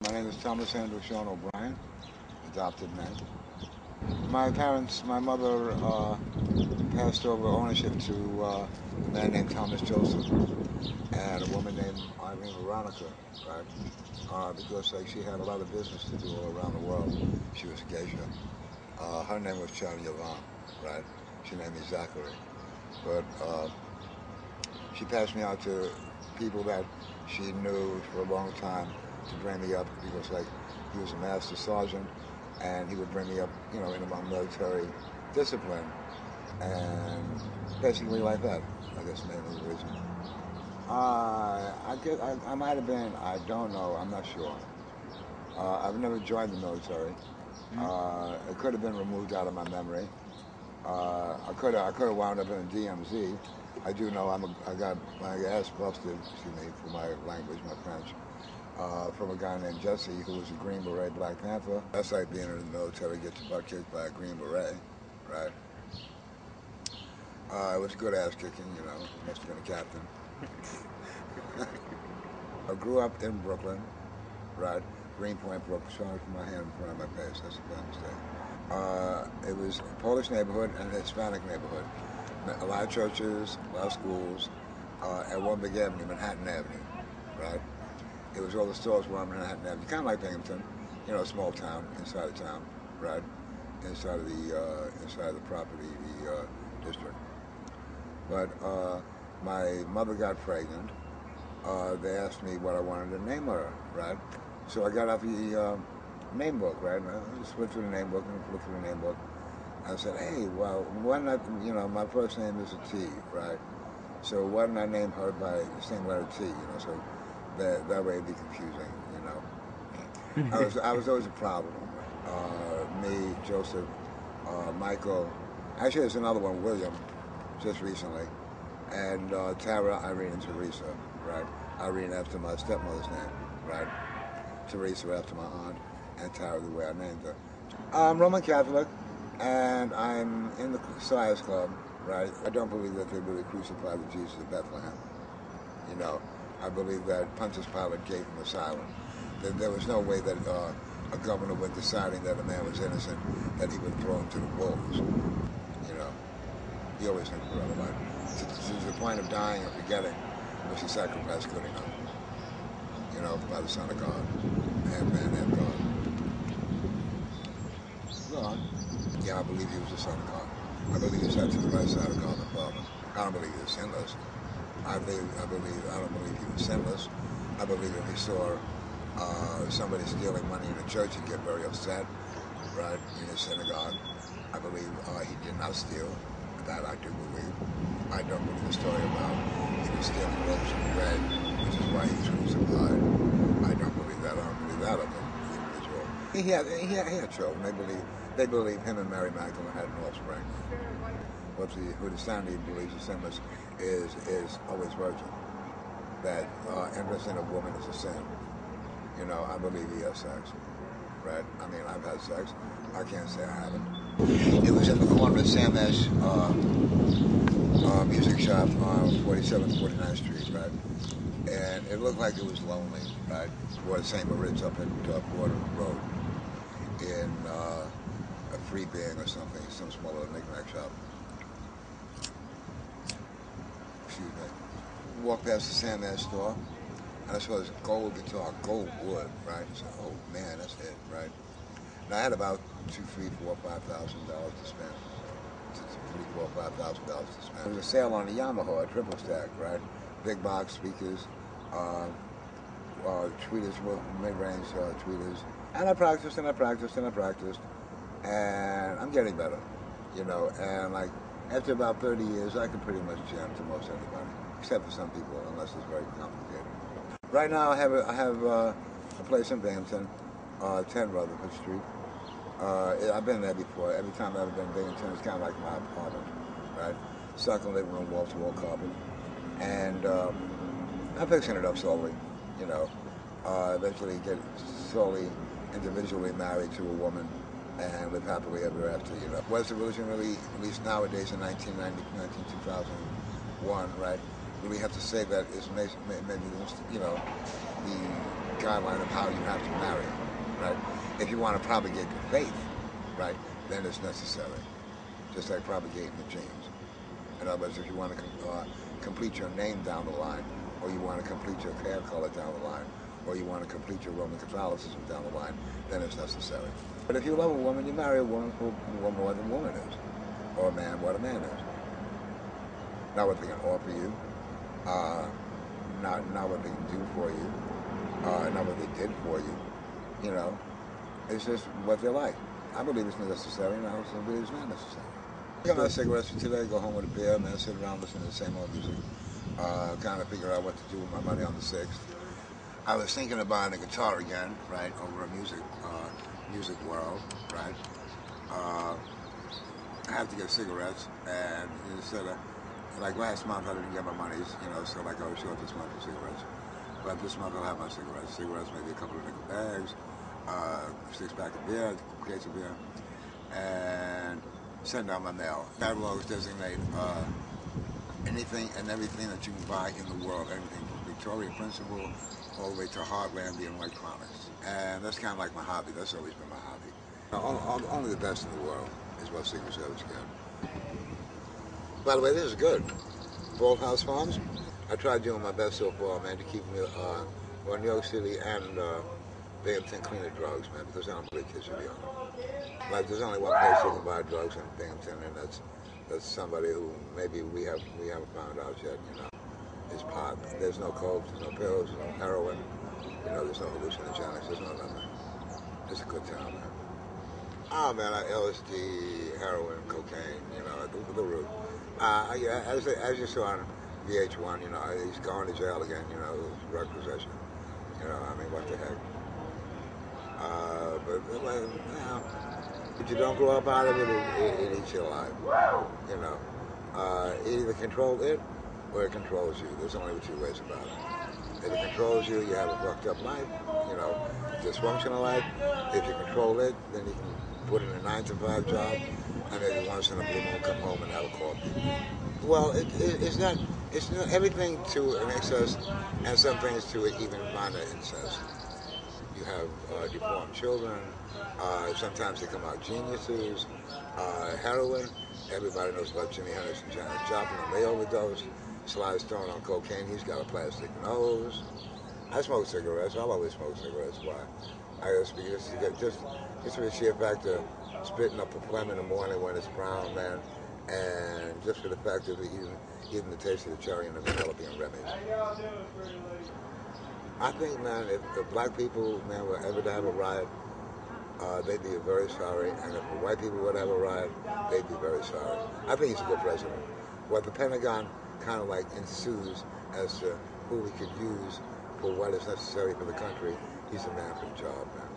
My name is Thomas Andrew Sean O'Brien, adopted man. My parents, my mother passed over ownership to a man named Thomas Joseph and a woman named Irene Veronica, right? Because she had a lot of business to do all around the world. She was a geisha. Her name was Charlie Yvonne, right? She named me Zachary. But she passed me out to people that she knew for a long time to bring me up because he was a master sergeant and he would bring me up, into my military discipline and basically like that. I guess mainly the reason. I might have been. I don't know. I'm not sure. I've never joined the military. It could have been removed out of my memory. I could have wound up in a DMZ. I do know I got my ass busted, excuse me, for my language, my French, from a guy named Jesse who was a Green Beret Black Panther. That's like being in the military, get your butt kicked by a Green Beret, right? It was good ass kicking, must have been a captain. I grew up in Brooklyn, right? Greenpoint, Brooklyn. Sorry for my hand in front of my face. That's a bad mistake. It was a Polish neighborhood and a Hispanic neighborhood. A lot of churches, a lot of schools, and one big avenue, Manhattan Avenue, right? It was all the stores were on Manhattan Avenue, kind of like Binghamton, a small town inside of town, right? Inside of the property, the district. But my mother got pregnant. They asked me what I wanted to name her, right? So I got out the name book, right? And I just went through the name book and flipped through the name book. I said, hey, well, why not, my first name is a T, right? So why didn't I name her by the same letter T, so that way it'd be confusing, I was always a problem. Me, Joseph, Michael, actually there's another one, William, just recently, and Tara, Irene, and Teresa, right? Irene after my stepmother's name, right? Teresa after my aunt, and Tara the way I named her. I'm Roman Catholic, and I'm in the Science Club, right? I don't believe that they really crucified the Jesus of Bethlehem. I believe that Pontius Pilate gave him asylum. There was no way that a governor, when deciding that a man was innocent, that he would throw him to the wolves. He always thinks about it. To the point of dying or forgetting, was he sacrificed good enough, by the Son of God, and man and God. Go on. Yeah, I believe he was the Son of God. I believe he sat to the right side of God the Father. I don't believe he was sinless. I don't believe he was sinless. I believe if he saw somebody stealing money in the church, he'd get very upset, right, in his synagogue. I believe he did not steal. That I do believe. I don't believe the story about he was stealing loaves of bread, which is why he was crucified. I don't believe that. I don't believe that of him, the individual. He had children. They believe him and Mary Magdalene had an offspring. But who the Sandy believes is sinless is always virgin. That interest in a woman is a sin. I believe he has sex, right? I mean, I've had sex. I can't say I haven't. It was in the corner of Sam Ash music shop on 47th, 49th Street, right? And it looked like it was lonely, right? Or the St. Moritz up at Border Road in a Free Being or something, some small little knick-knack shop. Excuse me. Walked past the Sam Ash store, and I saw this gold guitar, gold wood, right? I said, oh man, that's it, right? And I had about $5,000 to spend. $5,000 to spend. There was a sale on the Yamaha, a triple stack, right? Big box speakers, tweeters, mid-range tweeters. And I practiced, and I practiced, and I practiced. And I'm getting better, and like after about 30 years, I can pretty much jam to most anybody, except for some people, unless it's very complicated. Right now, I have a place in Binghamton, 10 Rutherford Street. I've been there before. Every time I've been in Binghamton, it's kind of like my apartment, right? Second living room, wall-to-wall carpet. And I'm fixing it up slowly, eventually get slowly, individually married to a woman and live happily ever after, Was the religion really, at least nowadays in 2001, right? Do we have to say that it's maybe, the guideline of how you have to marry, right? If you want to propagate the faith, right, then it's necessary. Just like propagating the genes. In other words, if you want to complete your name down the line, or you want to complete your hair color down the line, or you want to complete your Roman Catholicism down the line, then it's necessary. But if you love a woman, you marry a woman who more than woman is, or a man what a man is. Not what they can offer you, not what they can do for you, not what they did for you. You know, it's just what they're like. I believe it's necessary, and I also believe it's not necessary. I got my cigarettes for today, go home with a beer, man, sit around listening to the same old music, kind of figure out what to do with my money on the 6th. I was thinking of buying a guitar again, right, over a music world, right. I have to get cigarettes, and instead of, like last month I didn't get my monies, you know, so like I was short this month for cigarettes. But this month I'll have my cigarettes. Cigarettes, maybe a couple of nickel bags, 6-pack of beer, a case of beer, and send out my mail. I will always designate anything and everything that you can buy in the world, everything from Victoria Principal all the way to Heartland and electronics. And that's kind of like my hobby. That's always been my hobby. Only the best in the world is what Secret Service can. By the way, this is good. Bolthouse Farms. I tried doing my best so far, man, to keep me on New York City and Binghamton clean of drugs, man, because I don't believe kids should be on them. Like, there's only one place you can buy drugs in Binghamton, and that's somebody who maybe we haven't found out yet, you know, is pot. There's no coke, there's no pills, there's no heroin, you know, there's no hallucinogenics, there's no nothing. It's a good town, man. Oh, man, LSD, heroin, cocaine, you know, the root. As you saw on VH1, you know, he's going to jail again, you know, drug possession. You know, I mean, what the heck. But you know, if you don't grow up out of it, it eats you alive. You know, it either controls it or it controls you. There's only two ways about it. If it controls you, you have a fucked up life, you know, dysfunctional life. If you control it, then you can put in a 9-to-5 job, and maybe once in a blue moon come home and have a coffee. Well, it's not everything to an excess, and some things to even minor incest. You have deformed children. Sometimes they come out geniuses. Heroin. Everybody knows about Jimi Hendrix and Janis Joplin. They overdosed. Sly Stone on cocaine. He's got a plastic nose. I smoke cigarettes. I'll always smoke cigarettes. Why? Just for the sheer fact of spitting up a phlegm in the morning when it's brown, man, and just for the fact of even the taste of the cherry and the vanilla being Remy's. I think, man, if black people, man, were ever to have a riot, they'd be very sorry, and if white people would have a riot, they'd be very sorry. I think he's a good president. What the Pentagon kind of like ensues as to who we could use for what is necessary for the country, he's the man for the job, man.